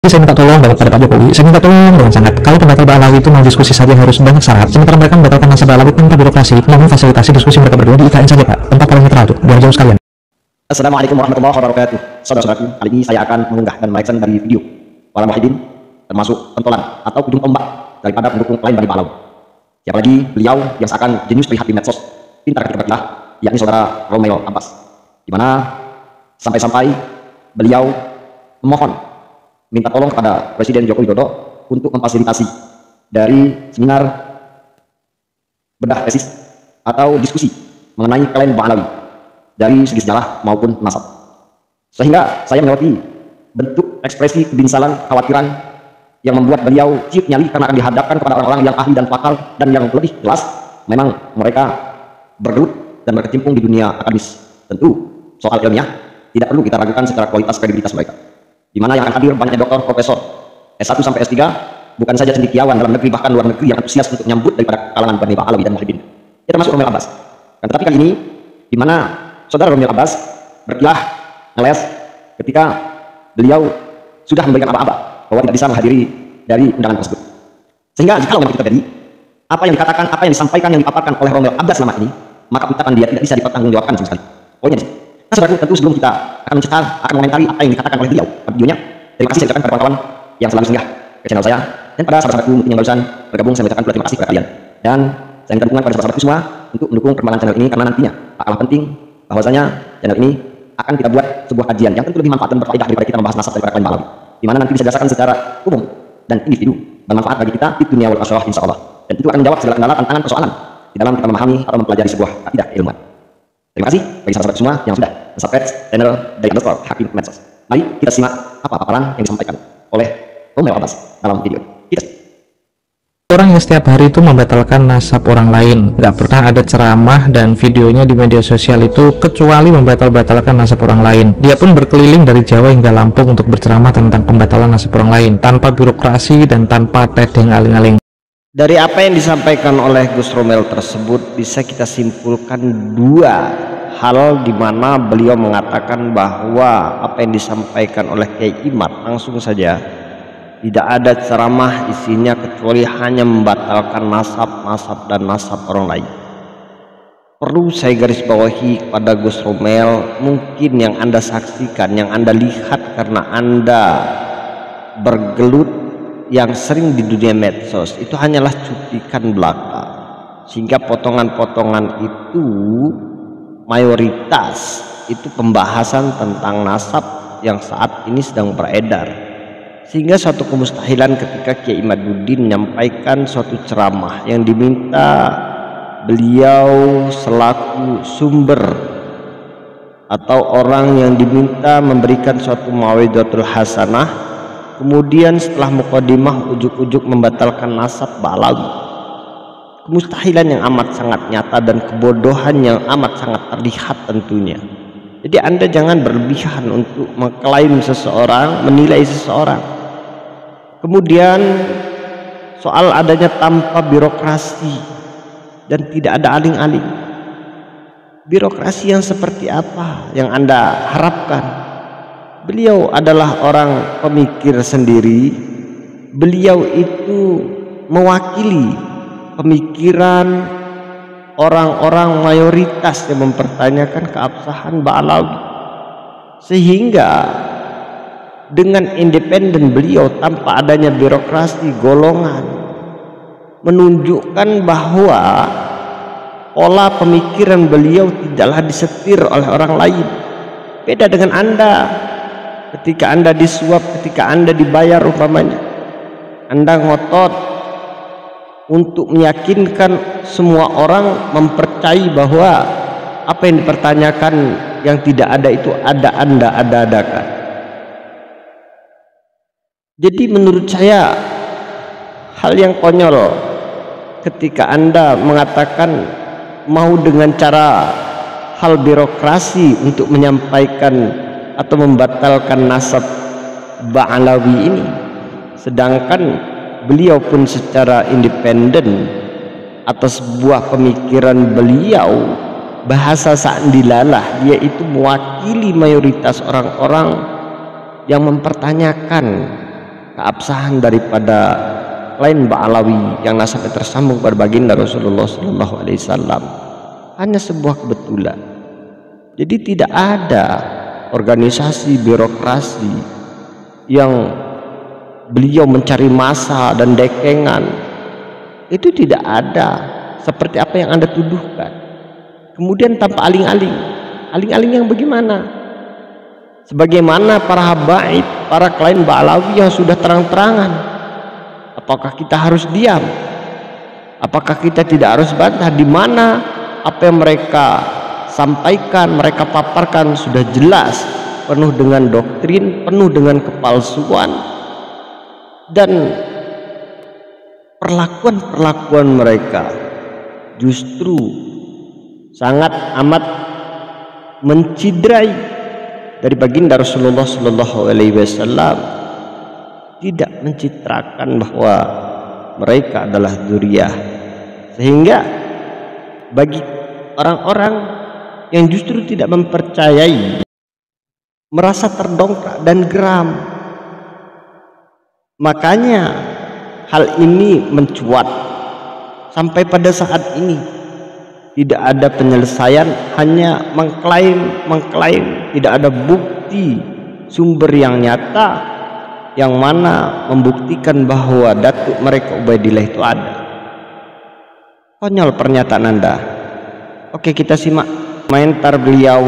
Saya minta tolong banget pada Pak Jokowi. Saya minta tolong dengan sangat. Kalau pembatal Ba'alawi itu mau diskusi saja harus banyak syarat. Sementara mereka membatalkan masa Ba'alawi tanpa birokrasi, mau memfasilitasi diskusi mereka berdua di IKN saja Pak. Tempat paling netral tuh, biar jauh sekalian. Assalamualaikum warahmatullahi wabarakatuh. Saudara-saudaraku, kali ini saya akan mengunggah dan mereaction dari video para muwahhidin, termasuk pentolan atau ujung tombak daripada pendukung lain Bani Ba'alawi. Siapa lagi beliau yang seakan jenius terlihat di medsos, pintar ketika berkilah, yakni saudara Romeo Abbas, di mana sampai-sampai beliau memohon minta tolong kepada Presiden Joko Widodo untuk memfasilitasi dari seminar bedah tesis atau diskusi mengenai klaim Ba'alawi dari segi sejarah maupun nasab. Sehingga saya melewati bentuk ekspresi kebinsalan, khawatiran yang membuat beliau ciut nyali karena akan dihadapkan kepada orang-orang yang ahli dan pakar, dan yang lebih jelas memang mereka bergelut dan berkecimpung di dunia akademis. Tentu soal ilmiah tidak perlu kita ragukan secara kualitas kredibilitas mereka, di mana yang akan hadir banyaknya doktor, profesor, S1 sampai S3, bukan saja cendekiawan dalam negeri bahkan luar negeri yang antusias untuk menyambut daripada kalangan Bani Ba'alawi dan muwahhidin. Ya, termasuk Romeo Abbas. Tetapi kali ini, di mana saudara Romeo Abbas berkilah ngeles ketika beliau sudah memberikan aba-aba bahwa tidak bisa menghadiri dari undangan tersebut. Sehingga jika memang itu terjadi, apa yang dikatakan, apa yang disampaikan, yang dipaparkan oleh Romeo Abbas selama ini, maka ucapan dia tidak bisa dipertanggungjawabkan sama sekali. Poinnya di sini. Nah, saudaraku, tentu sebelum kita akan mencetak, akan mengomentari apa yang dikatakan oleh beliau pada videonya, terima kasih saya ucapkan kepada kawan-kawan yang selalu singgah ke channel saya, dan pada sahabat-sahabatku mungkin yang barusan bergabung, saya ucapkan terima kasih kepada kalian. Dan saya minta dukungan pada sahabat-sahabatku semua untuk mendukung perkembangan channel ini, karena nantinya tak kalah penting bahwasanya channel ini akan kita buat sebuah kajian yang tentu lebih manfaat dan berfaedah daripada kita membahas nasab daripada klaim Ba'alawi, di mana nanti bisa dirasakan secara umum dan individu, bermanfaat bagi kita di dunia wal akhirah insyaallah, dan itu akan menjawab segala kendala, tantangan, persoalan di dalam kita memahami atau mempelajari sebuah akidah ilmuwan. Terima kasih bagi sahabat-sahabat semua yang sudah subscribe channel _Hakim Medsos. Mari kita simak apa paparan yang disampaikan oleh Romeo Abbas dalam video kita. Orang yang setiap hari itu membatalkan nasab orang lain, nggak pernah ada ceramah dan videonya di media sosial itu kecuali membatalkan nasab orang lain. Dia pun berkeliling dari Jawa hingga Lampung untuk berceramah tentang pembatalan nasab orang lain, tanpa birokrasi dan tanpa tedeng aling-aling. Dari apa yang disampaikan oleh Gus Romel tersebut bisa kita simpulkan dua hal, di mana beliau mengatakan bahwa apa yang disampaikan oleh Kiai Imad langsung saja tidak ada ceramah isinya kecuali hanya membatalkan nasab dan nasab orang lain. Perlu saya garis bawahi kepada Gus Romel, mungkin yang Anda saksikan, yang Anda lihat karena Anda bergelut yang sering di dunia medsos, itu hanyalah cuplikan belaka, sehingga potongan-potongan itu mayoritas itu pembahasan tentang nasab yang saat ini sedang beredar. Sehingga suatu kemustahilan ketika Kiai Imaduddin menyampaikan suatu ceramah yang diminta beliau selaku sumber atau orang yang diminta memberikan suatu mau'izatul hasanah, kemudian setelah mukadimah ujuk-ujuk membatalkan nasab Ba'alawi. Kemustahilan yang amat sangat nyata dan kebodohan yang amat sangat terlihat tentunya. Jadi Anda jangan berlebihan untuk mengklaim seseorang, menilai seseorang. Kemudian soal adanya tanpa birokrasi dan tidak ada aling-aling. Birokrasi yang seperti apa yang Anda harapkan? Beliau adalah orang pemikir sendiri. Beliau itu mewakili pemikiran orang-orang mayoritas yang mempertanyakan keabsahan Ba'alawi, sehingga dengan independen beliau tanpa adanya birokrasi golongan menunjukkan bahwa pola pemikiran beliau tidaklah disetir oleh orang lain. Beda dengan Anda, ketika Anda disuap, ketika Anda dibayar umpamanya, Anda ngotot untuk meyakinkan semua orang mempercayai bahwa apa yang dipertanyakan yang tidak ada itu ada, Anda ada-adakan. Jadi menurut saya hal yang konyol ketika Anda mengatakan mau dengan cara hal birokrasi untuk menyampaikan atau membatalkan nasab Ba'alawi ini, sedangkan beliau pun secara independen atas sebuah pemikiran beliau, bahasa sa'andilalah, dia itu mewakili mayoritas orang-orang yang mempertanyakan keabsahan daripada lain Ba'alawi yang nasabnya tersambung pada baginda Rasulullah Sallallahu Alaihi Wasallam hanya sebuah kebetulan. Jadi tidak ada organisasi birokrasi yang beliau mencari massa dan dekengan, itu tidak ada seperti apa yang Anda tuduhkan. Kemudian tanpa aling-aling yang bagaimana? Sebagaimana para habaib, para klien Ba'alawi yang sudah terang-terangan. Apakah kita harus diam? Apakah kita tidak harus bantah? Di mana apa yang mereka sampaikan, mereka paparkan sudah jelas, penuh dengan doktrin, penuh dengan kepalsuan, dan perlakuan mereka justru sangat amat mencidrai dari baginda Rasulullah Sallallahu Alaihi Wasallam, tidak mencitrakan bahwa mereka adalah dzurriyyah, sehingga bagi orang-orang yang justru tidak mempercayai merasa terdongkrak dan geram. Makanya hal ini mencuat sampai pada saat ini tidak ada penyelesaian, hanya mengklaim, tidak ada bukti sumber yang nyata yang mana membuktikan bahwa datuk mereka Ubaidillah itu ada. Konyol pernyataan Anda. Oke, kita simak komentar beliau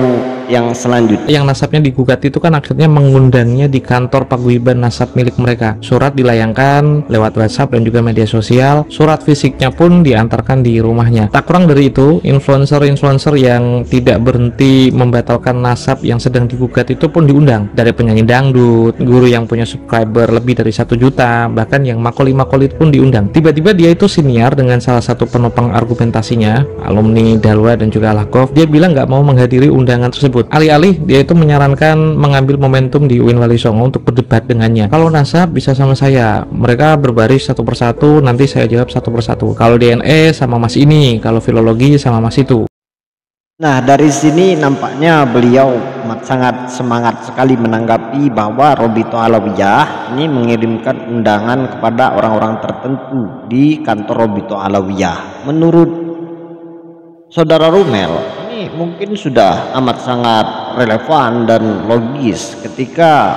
yang selanjutnya. Yang nasabnya digugat itu kan akhirnya mengundangnya di kantor paguyuban nasab milik mereka. Surat dilayangkan lewat WhatsApp dan juga media sosial. Surat fisiknya pun diantarkan di rumahnya. Tak kurang dari itu, influencer-influencer yang tidak berhenti membatalkan nasab yang sedang digugat itu pun diundang. Dari penyanyi dangdut, guru yang punya subscriber lebih dari 1 juta, bahkan yang makoli-makolit pun diundang. Tiba-tiba dia itu siniar dengan salah satu penopang argumentasinya, alumni Dalwa dan juga Al-Haqaf. Dia bilang nggak mau menghadiri undangan tersebut. Alih-alih dia itu menyarankan mengambil momentum di UIN Wali Songo untuk berdebat dengannya. Kalau nasab bisa sama saya, mereka berbaris satu persatu, nanti saya jawab satu persatu. Kalau DNA sama mas ini, kalau filologi sama mas itu. Nah, dari sini nampaknya beliau sangat semangat sekali menanggapi bahwa Robito Alawiyah ini mengirimkan undangan kepada orang-orang tertentu di kantor Robito Alawiyah. Menurut saudara Rumel, ini mungkin sudah amat sangat relevan dan logis ketika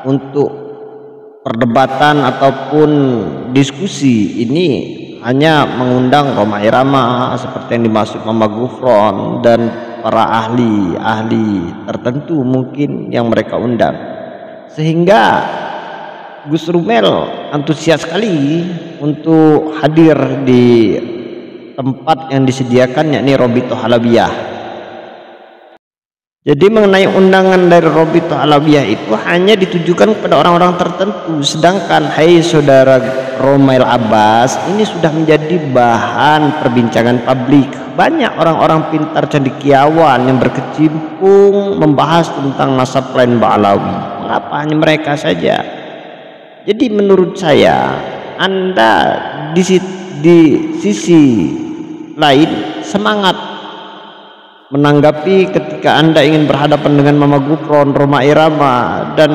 untuk perdebatan ataupun diskusi ini hanya mengundang Roma Irama seperti yang dimaksud Mama Gufron dan para ahli tertentu mungkin yang mereka undang, sehingga Gus Rumel antusias sekali untuk hadir di tempat yang disediakan, yakni Robito Halawiyah. Jadi mengenai undangan dari Robito Halawiyah itu hanya ditujukan kepada orang-orang tertentu, sedangkan hai saudara Romail Abbas, ini sudah menjadi bahan perbincangan publik. Banyak orang-orang pintar cendekiawan yang berkecimpung membahas tentang nasab lain Ba'alawi. Mengapa hanya mereka saja? Jadi menurut saya Anda di sisi lain semangat menanggapi ketika Anda ingin berhadapan dengan Mama Gufron, Roma Irama, dan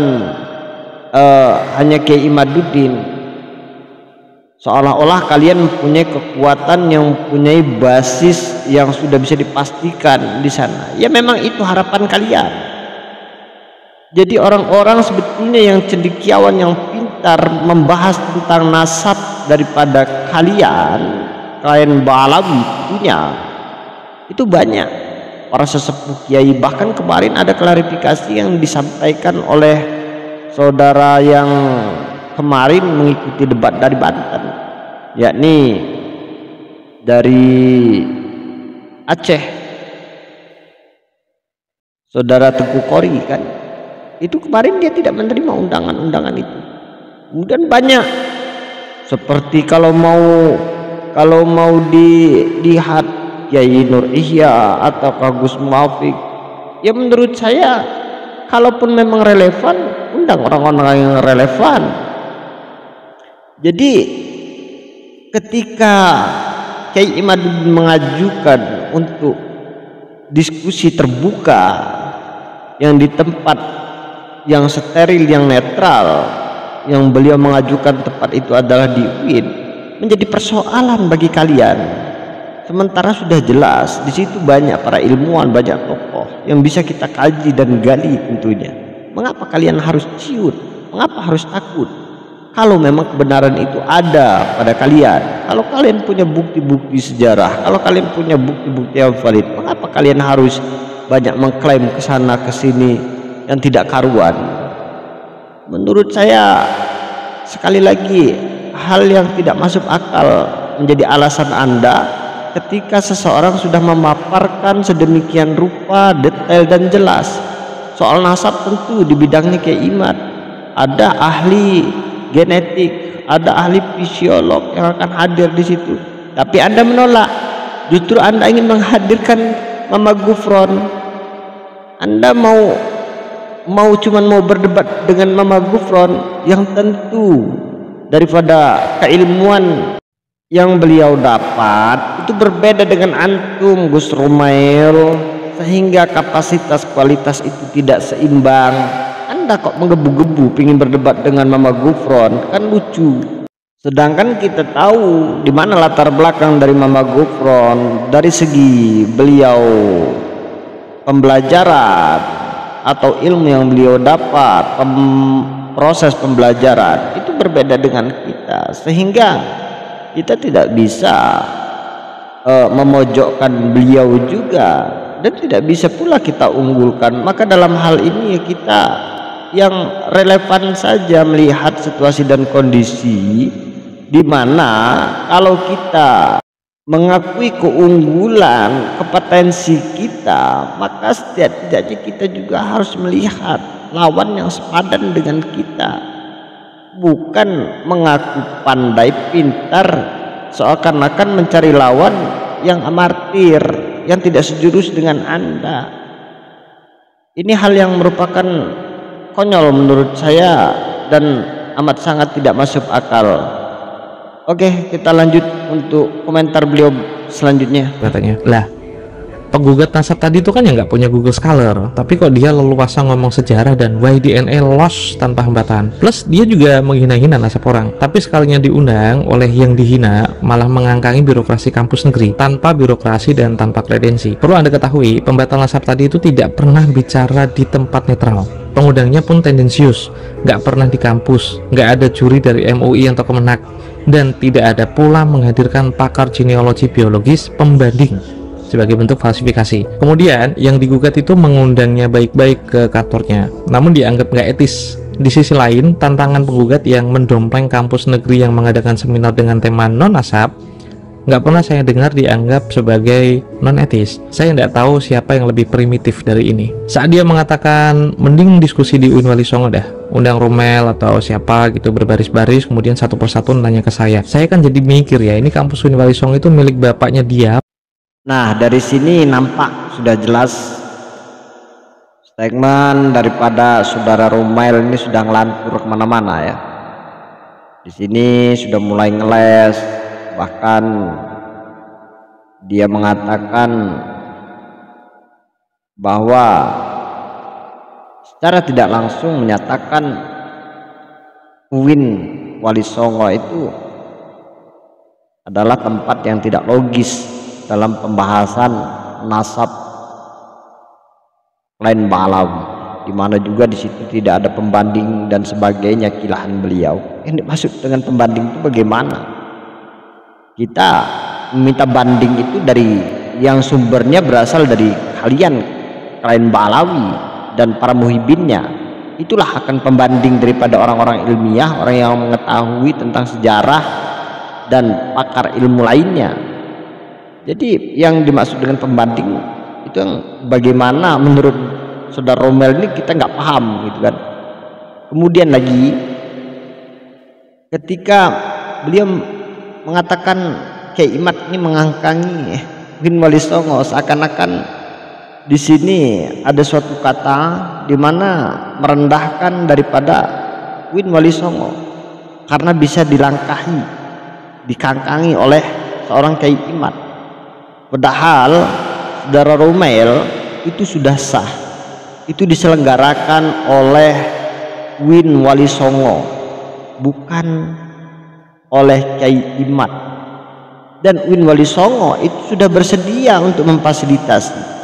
hanya Kiai Imaduddin, seolah-olah kalian mempunyai kekuatan yang mempunyai basis yang sudah bisa dipastikan di sana. Ya memang itu harapan kalian. Jadi orang-orang sebetulnya yang cendekiawan, yang pintar membahas tentang nasab daripada kalian, klien Ba'alawi punya itu banyak. Para sesepuh kiai, bahkan kemarin ada klarifikasi yang disampaikan oleh saudara yang kemarin mengikuti debat dari Banten, yakni dari Aceh, saudara Teguh Kori kan, itu kemarin dia tidak menerima undangan itu. Kemudian banyak seperti kalau mau dilihat Kiai Nur Ihya atau Gus Muafik, ya menurut saya kalaupun memang relevan, undang orang-orang yang relevan. Jadi ketika Kiai Imaduddin mengajukan untuk diskusi terbuka yang di tempat yang steril, yang netral, yang beliau mengajukan tempat itu adalah di UIN menjadi persoalan bagi kalian, sementara sudah jelas di situ banyak para ilmuwan, banyak tokoh yang bisa kita kaji dan gali tentunya. Mengapa kalian harus ciut? Mengapa harus takut? Kalau memang kebenaran itu ada pada kalian, kalau kalian punya bukti-bukti sejarah, kalau kalian punya bukti-bukti yang valid, mengapa kalian harus banyak mengklaim ke sana ke sini yang tidak karuan? Menurut saya, sekali lagi, hal yang tidak masuk akal menjadi alasan Anda ketika seseorang sudah memaparkan sedemikian rupa, detail dan jelas soal nasab. Tentu di bidangnya Kiai Imad ada ahli genetik, ada ahli fisiolog yang akan hadir di situ, tapi Anda menolak. Justru Anda ingin menghadirkan Mama Gufron. Anda mau berdebat dengan Mama Gufron yang tentu daripada keilmuan yang beliau dapat itu berbeda dengan antum, Gus Romail, sehingga kapasitas kualitas itu tidak seimbang. Anda kok menggebu-gebu ingin berdebat dengan Mama Gufron, kan lucu. Sedangkan kita tahu di mana latar belakang dari Mama Gufron dari segi beliau pembelajaran atau ilmu yang beliau dapat, proses pembelajaran itu berbeda dengan kita, sehingga kita tidak bisa memojokkan beliau juga dan tidak bisa pula kita unggulkan. Maka dalam hal ini kita yang relevan saja melihat situasi dan kondisi, di mana kalau kita mengakui keunggulan, kompetensi kita, maka setidaknya kita juga harus melihat lawan yang sepadan dengan kita, bukan mengaku pandai pintar seakan-akan mencari lawan yang amatir, yang tidak sejurus dengan Anda. Ini hal yang merupakan konyol menurut saya dan amat sangat tidak masuk akal. Oke, kita lanjut untuk komentar beliau selanjutnya. Katanya, lah penggugat nasab tadi itu kan ya nggak punya Google Scholar, tapi kok dia leluasa ngomong sejarah dan why DNA loss tanpa hambatan. Plus dia juga menghina-hina nasab orang, tapi sekalinya diundang oleh yang dihina malah mengangkangi birokrasi kampus negeri tanpa birokrasi dan tanpa kredensi. Perlu Anda ketahui, pembatal nasab tadi itu tidak pernah bicara di tempat netral. Pengundangnya pun tendensius, nggak pernah di kampus, nggak ada juri dari MUI atau Kemenak, dan tidak ada pula menghadirkan pakar genealogi biologis pembanding sebagai bentuk falsifikasi. Kemudian yang digugat itu mengundangnya baik-baik ke kantornya, namun dianggap nggak etis. Di sisi lain, tantangan penggugat yang mendompleng kampus negeri yang mengadakan seminar dengan tema non-nasab nggak pernah saya dengar dianggap sebagai non-etis. Saya nggak tahu siapa yang lebih primitif dari ini. Saat dia mengatakan mending diskusi di UIN Wali Songo dah, undang Romel atau siapa gitu berbaris-baris, kemudian satu persatu nanya ke saya kan jadi mikir ya, ini kampus UIN Wali Songo itu milik bapaknya dia. Nah, dari sini nampak sudah jelas statement daripada saudara Romail ini sudah ngelantur kemana-mana ya. Di sini sudah mulai ngeles, bahkan dia mengatakan bahwa secara tidak langsung menyatakan UIN Wali Songo itu adalah tempat yang tidak logis dalam pembahasan nasab lain Balawi, di mana juga di situ tidak ada pembanding dan sebagainya kilahan beliau. Ini maksud dengan pembanding itu bagaimana? Kita meminta banding itu dari yang sumbernya berasal dari kalian, klien Balawi dan para muhibinnya. Itulah akan pembanding daripada orang-orang ilmiah, orang yang mengetahui tentang sejarah dan pakar ilmu lainnya. Jadi yang dimaksud dengan pembanding itu yang bagaimana menurut saudara Romel ini kita nggak paham gitu kan. Kemudian lagi ketika beliau mengatakan Kiai Imad ini mengangkangi UIN Wali Songo, seakan-akan di sini ada suatu kata di mana merendahkan daripada UIN Wali Songo karena bisa dilangkahi, dikangkangi oleh seorang Kiai Imad. Padahal saudara Romel itu sudah sah, itu diselenggarakan oleh UIN Wali Songo bukan oleh Kyai Imad. Dan UIN Wali Songo itu sudah bersedia untuk memfasilitasi.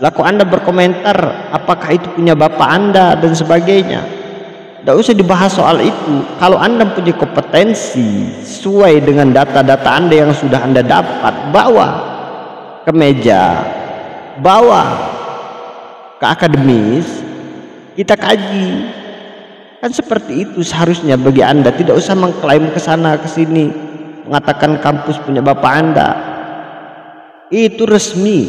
Laku Anda berkomentar apakah itu punya bapak Anda dan sebagainya. Tidak usah dibahas soal itu. Kalau Anda punya kompetensi sesuai dengan data-data Anda yang sudah Anda dapat, bawa ke meja, bawa ke akademis, kita kaji. Kan seperti itu seharusnya bagi Anda. Tidak usah mengklaim ke sana ke sini, mengatakan kampus punya bapak Anda. Itu resmi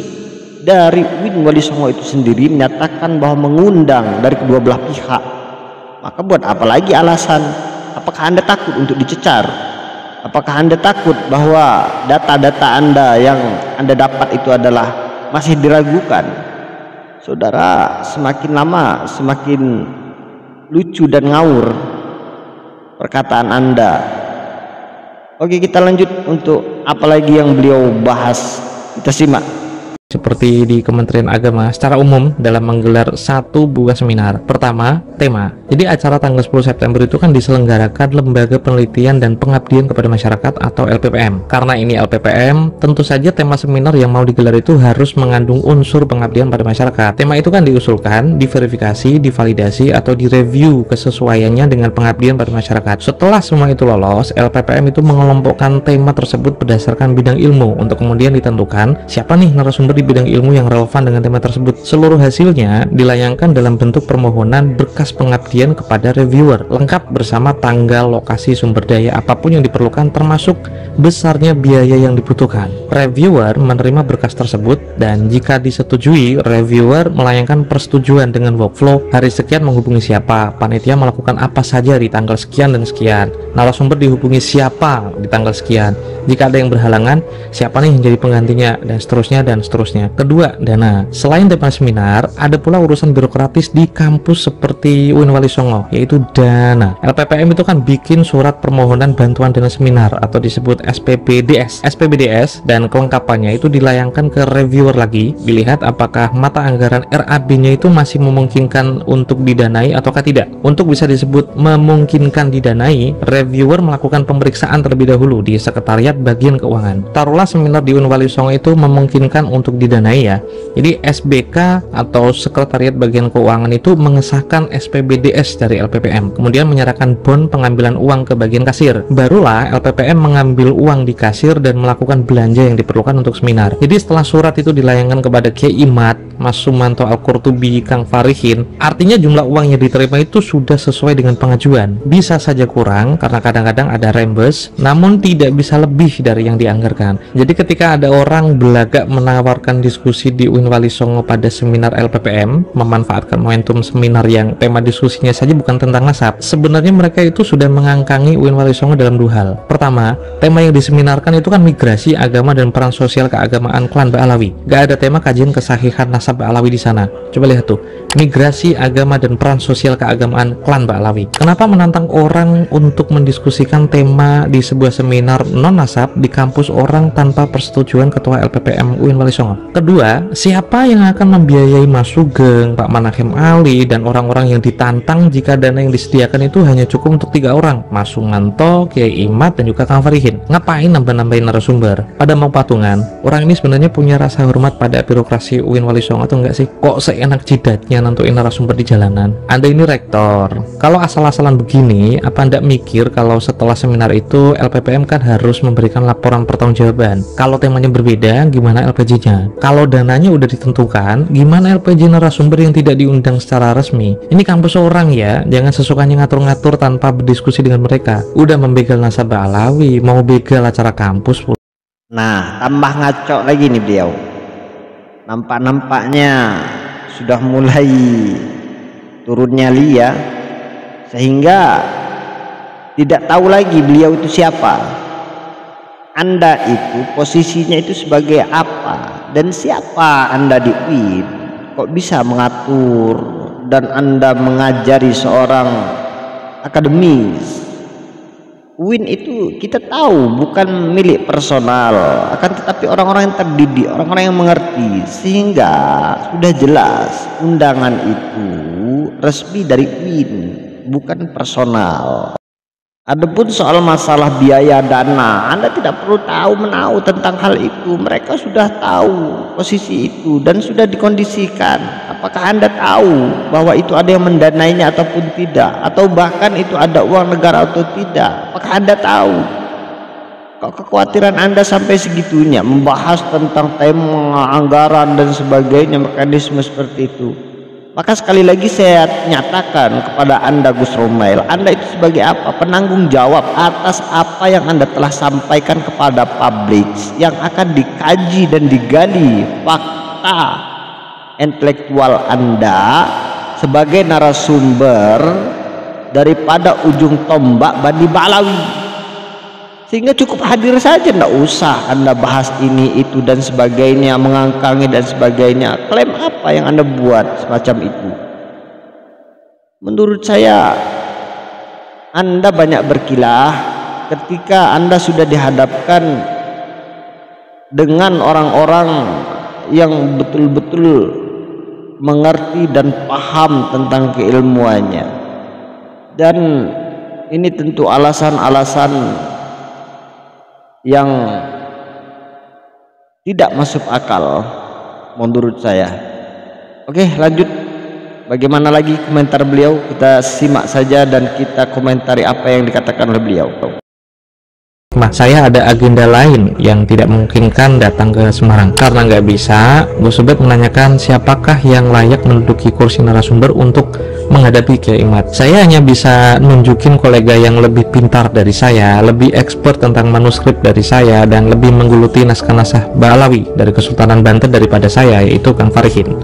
dari UIN Wali Songo itu sendiri menyatakan bahwa mengundang dari kedua belah pihak. Maka buat apa lagi alasan? Apakah Anda takut untuk dicecar? Apakah Anda takut bahwa data-data Anda yang Anda dapat itu adalah masih diragukan? Saudara, semakin lama semakin lucu dan ngawur perkataan Anda. Oke, kita lanjut untuk apalagi yang beliau bahas. Kita simak. Seperti di Kementerian Agama secara umum dalam menggelar satu buah seminar. Pertama, tema. Jadi acara tanggal 10 September itu kan diselenggarakan Lembaga Penelitian dan Pengabdian kepada Masyarakat atau LPPM. Karena ini LPPM, tentu saja tema seminar yang mau digelar itu harus mengandung unsur pengabdian pada masyarakat. Tema itu kan diusulkan, diverifikasi, divalidasi, atau direview kesesuaiannya dengan pengabdian pada masyarakat. Setelah semua itu lolos, LPPM itu mengelompokkan tema tersebut berdasarkan bidang ilmu untuk kemudian ditentukan siapa nih narasumber di bidang ilmu yang relevan dengan tema tersebut. Seluruh hasilnya dilayangkan dalam bentuk permohonan berkas pengabdian kepada reviewer, lengkap bersama tanggal, lokasi, sumber daya apapun yang diperlukan termasuk besarnya biaya yang dibutuhkan. Reviewer menerima berkas tersebut dan jika disetujui, reviewer melayangkan persetujuan dengan workflow hari sekian menghubungi siapa, panitia melakukan apa saja di tanggal sekian dan sekian, narasumber dihubungi siapa di tanggal sekian, jika ada yang berhalangan siapa nih yang jadi penggantinya, dan seterusnya dan seterusnya. Kedua, dana. Selain tema seminar, ada pula urusan birokratis di kampus seperti UIN Wali Songo, yaitu dana. LPPM itu kan bikin surat permohonan bantuan dana seminar atau disebut SPBDS. SPBDS dan kelengkapannya itu dilayangkan ke reviewer lagi, dilihat apakah mata anggaran RAB-nya itu masih memungkinkan untuk didanai ataukah tidak. Untuk bisa disebut memungkinkan didanai, reviewer melakukan pemeriksaan terlebih dahulu di Sekretariat Bagian Keuangan. Taruhlah seminar di UIN Wali Songo itu memungkinkan untuk didanai ya. Jadi SBK atau Sekretariat Bagian Keuangan itu mengesahkan SPBDS dari LPPM, kemudian menyerahkan bon pengambilan uang ke bagian kasir. Barulah LPPM mengambil uang di kasir dan melakukan belanja yang diperlukan untuk seminar. Jadi setelah surat itu dilayangkan kepada Kyai Imad, Mas Sumanto Al-Qurtubi, Kang Farihin, artinya jumlah uang yang diterima itu sudah sesuai dengan pengajuan. Bisa saja kurang karena kadang-kadang ada reimburse, namun tidak bisa lebih dari yang dianggarkan. Jadi ketika ada orang belagak menawarkan diskusi di UIN Wali Songo pada seminar LPPM, memanfaatkan momentum seminar yang tema diskusinya saja bukan tentang nasab, sebenarnya mereka itu sudah mengangkangi UIN Wali Songo dalam dua hal. Pertama, tema yang diseminarkan itu kan migrasi agama dan peran sosial keagamaan klan Ba'alawi. Gak ada tema kajian kesahihan nasab Ba'alawi di sana. Coba lihat tuh, migrasi agama dan peran sosial keagamaan klan Ba'alawi. Kenapa menantang orang untuk mendiskusikan tema di sebuah seminar non nasab di kampus orang tanpa persetujuan ketua LPPM UIN Wali Songo? Kedua, siapa yang akan membiayai Mas Sugeng, Pak Manahem Ali, dan orang-orang yang ditantang jika dana yang disediakan itu hanya cukup untuk 3 orang, Mas Sumanto, Kyai Imad, dan juga Kang Farihin? Ngapain nambah-nambahin narasumber? Pada mau patungan, orang ini sebenarnya punya rasa hormat pada birokrasi UIN Wali Songo atau enggak sih? Kok seenak jidatnya nentuin narasumber di jalanan? Anda ini rektor. Kalau asal-asalan begini, apa Anda mikir kalau setelah seminar itu LPPM kan harus memberikan laporan pertanggungjawaban? Kalau temanya berbeda, gimana LPJ-nya? Kalau dananya udah ditentukan, gimana LPJ narasumber yang tidak diundang secara resmi? Ini kampus orang ya, jangan sesukanya ngatur-ngatur tanpa berdiskusi dengan mereka. Udah membegal nasab Ba'alawi, mau begal acara kampus. Nah, tambah ngaco lagi nih beliau. Nampak-nampaknya sudah mulai turun nyali ya, sehingga tidak tahu lagi beliau itu siapa. Anda itu posisinya itu sebagai apa dan siapa Anda di UIN? Kok bisa mengatur dan Anda mengajari seorang akademis? UIN itu kita tahu bukan milik personal, akan tetapi orang-orang yang terdidik, orang-orang yang mengerti, sehingga sudah jelas undangan itu resmi dari UIN, bukan personal. Adapun soal masalah biaya dana, Anda tidak perlu tahu tentang hal itu. Mereka sudah tahu posisi itu dan sudah dikondisikan. Apakah Anda tahu bahwa itu ada yang mendanainya ataupun tidak, atau bahkan itu ada uang negara atau tidak? Apakah Anda tahu? Kok kekhawatiran Anda sampai segitunya membahas tentang tema anggaran dan sebagainya, mekanisme seperti itu? Maka sekali lagi saya nyatakan kepada Anda, Gus Romail, Anda itu sebagai apa? Penanggung jawab atas apa yang Anda telah sampaikan kepada publik, yang akan dikaji dan digali fakta intelektual Anda sebagai narasumber daripada ujung tombak Bani Ba'alawi. Sehingga cukup hadir saja, tidak usah Anda bahas ini itu dan sebagainya, mengangkangi dan sebagainya. Klaim apa yang Anda buat semacam itu? Menurut saya Anda banyak berkilah ketika Anda sudah dihadapkan dengan orang-orang yang betul-betul mengerti dan paham tentang keilmuannya. Dan ini tentu alasan-alasan yang tidak masuk akal menurut saya. Oke, lanjut. Bagaimana lagi komentar beliau? Kita simak saja dan kita komentari apa yang dikatakan oleh beliau. Saya ada agenda lain yang tidak memungkinkan datang ke Semarang. Karena nggak bisa, Gus Ubed menanyakan siapakah yang layak menduduki kursi narasumber untuk menghadapi Kiai Imad. Saya hanya bisa nunjukin kolega yang lebih pintar dari saya, lebih expert tentang manuskrip dari saya, dan lebih menggeluti naskah-naskah Ba'alawi dari Kesultanan Banten daripada saya, yaitu Kang Farihin.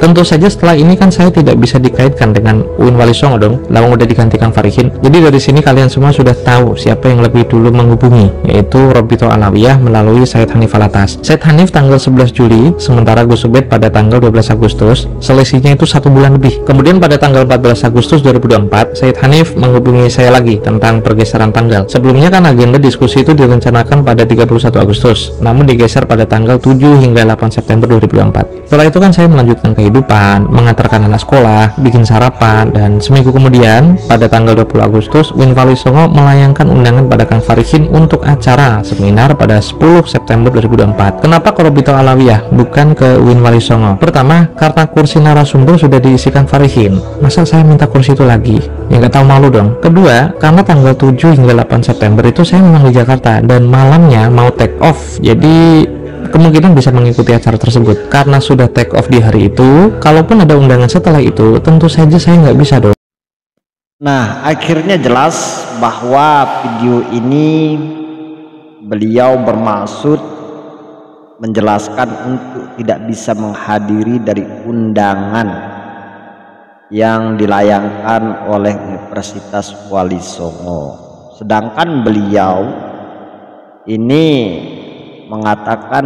Tentu saja setelah ini kan saya tidak bisa dikaitkan dengan Uin Wali Songo dong, lawang udah diganti Kang Farihin. Jadi dari sini kalian semua sudah tahu siapa yang lebih dulu menghubungi, yaitu Robito Alawiyah melalui Said Hanif Alatas. Said Hanif tanggal 11 Juli, sementara Gus Ubed pada tanggal 12 Agustus, selisihnya itu 1 bulan lebih. Kemudian pada tanggal 14 Agustus 2024, Said Hanif menghubungi saya lagi tentang pergeseran tanggal. Sebelumnya kan agenda diskusi itu direncanakan pada 31 Agustus, namun digeser pada tanggal 7 hingga 8 September 2024. Setelah itu kan saya melanjutkan kehidupan, mengantarkan anak sekolah, bikin sarapan, dan seminggu kemudian pada tanggal 20 Agustus Uin Wali Songo melayangkan undangan pada Kang Farihin untuk acara seminar pada 10 September 2024. Kenapa ke Robito Alawiyah bukan ke Uin Wali Songo? Pertama, karena kursi narasumber sudah diisi Kang Farihin. Masa saya minta kursi itu lagi? Ya nggak tahu malu dong. Kedua, karena tanggal 7 hingga 8 September itu saya memang di Jakarta dan malamnya mau take off, jadi kemungkinan bisa mengikuti acara tersebut. Karena sudah take off di hari itu, kalaupun ada undangan setelah itu, tentu saja saya nggak bisa dong. Nah, akhirnya jelas bahwa video ini beliau bermaksud menjelaskan untuk tidak bisa menghadiri dari undangan yang dilayangkan oleh Universitas Wali Songo. Sedangkan beliau ini mengatakan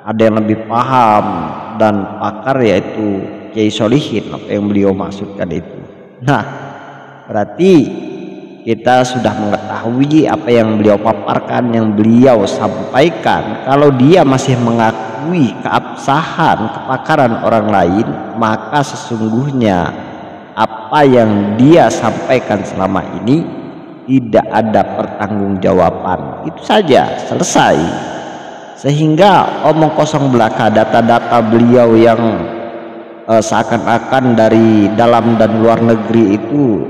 ada yang lebih paham dan pakar, yaitu Kiai Solihin, apa yang beliau maksudkan itu. Nah, berarti kita sudah mengetahui apa yang beliau paparkan, yang beliau sampaikan. Kalau dia masih mengakui keabsahan, kepakaran orang lain, maka sesungguhnya apa yang dia sampaikan selama ini tidak ada pertanggungjawaban. Itu saja, selesai. Sehingga omong kosong belaka, data-data beliau yang seakan-akan dari dalam dan luar negeri itu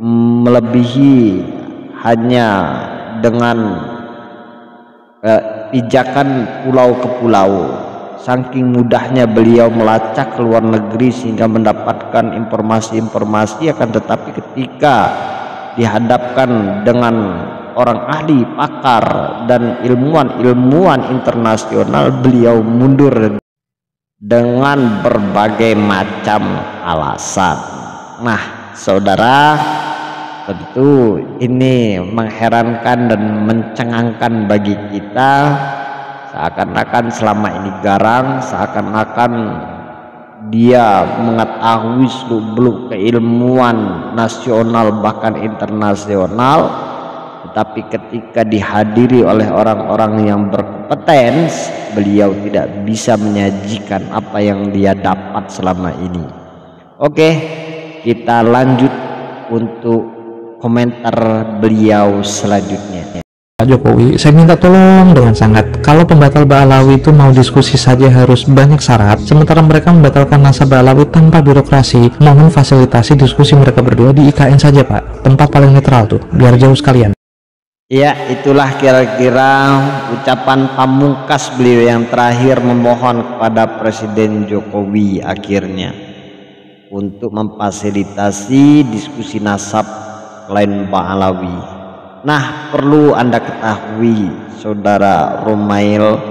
melebihi hanya dengan pijakan pulau ke pulau. Saking mudahnya beliau melacak ke luar negeri sehingga mendapatkan informasi-informasi, akan tetapi ketika dihadapkan dengan orang ahli, pakar, dan ilmuwan internasional, beliau mundur dengan berbagai macam alasan. Nah, saudara, tentu ini mengherankan dan mencengangkan bagi kita. Seakan-akan selama ini garang, seakan-akan dia mengetahui seluruh keilmuan nasional bahkan internasional. Tetapi ketika dihadiri oleh orang-orang yang berkompetens, beliau tidak bisa menyajikan apa yang dia dapat selama ini. Oke, kita lanjut untuk komentar beliau selanjutnya. Pak Jokowi, saya minta tolong dengan sangat, kalau pembatal Ba'alawi itu mau diskusi saja harus banyak syarat, sementara mereka membatalkan nasab Ba'alawi tanpa birokrasi. Mohon fasilitasi diskusi mereka berdua di IKN saja Pak, tempat paling netral tuh, biar jauh sekalian. Ya, itulah kira-kira ucapan pamungkas beliau yang terakhir memohon kepada Presiden Jokowi akhirnya untuk memfasilitasi diskusi nasab klien Ba'alawi. Nah, perlu Anda ketahui saudara Romail,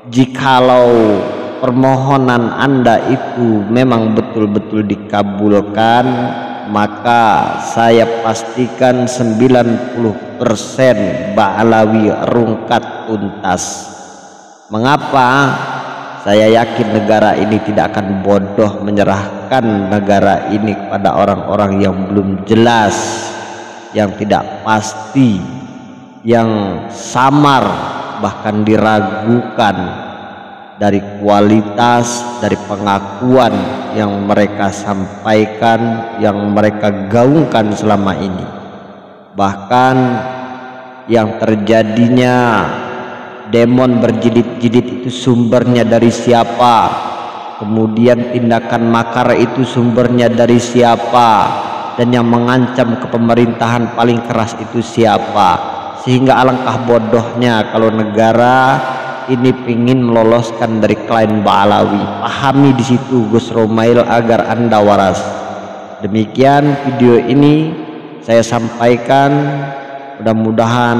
jikalau permohonan Anda itu memang betul-betul dikabulkan, maka saya pastikan 90% Ba'alawi rungkat tuntas. Mengapa? Saya yakin negara ini tidak akan bodoh menyerahkan negara ini kepada orang-orang yang belum jelas, yang tidak pasti, yang samar, bahkan diragukan dari kualitas, dari pengakuan yang mereka sampaikan, yang mereka gaungkan selama ini. Bahkan yang terjadinya demon berjilid-jilid itu sumbernya dari siapa, kemudian tindakan makar itu sumbernya dari siapa, dan yang mengancam ke pemerintahan paling keras itu siapa. Sehingga alangkah bodohnya kalau negara ini ingin meloloskan dari klien Ba'alawi. Pahami di situ Gus Romail agar Anda waras. Demikian video ini saya sampaikan, mudah-mudahan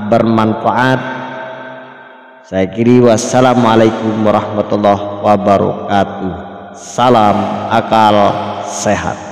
bermanfaat. Saya kiri, wassalamualaikum warahmatullahi wabarakatuh. Salam akal sehat.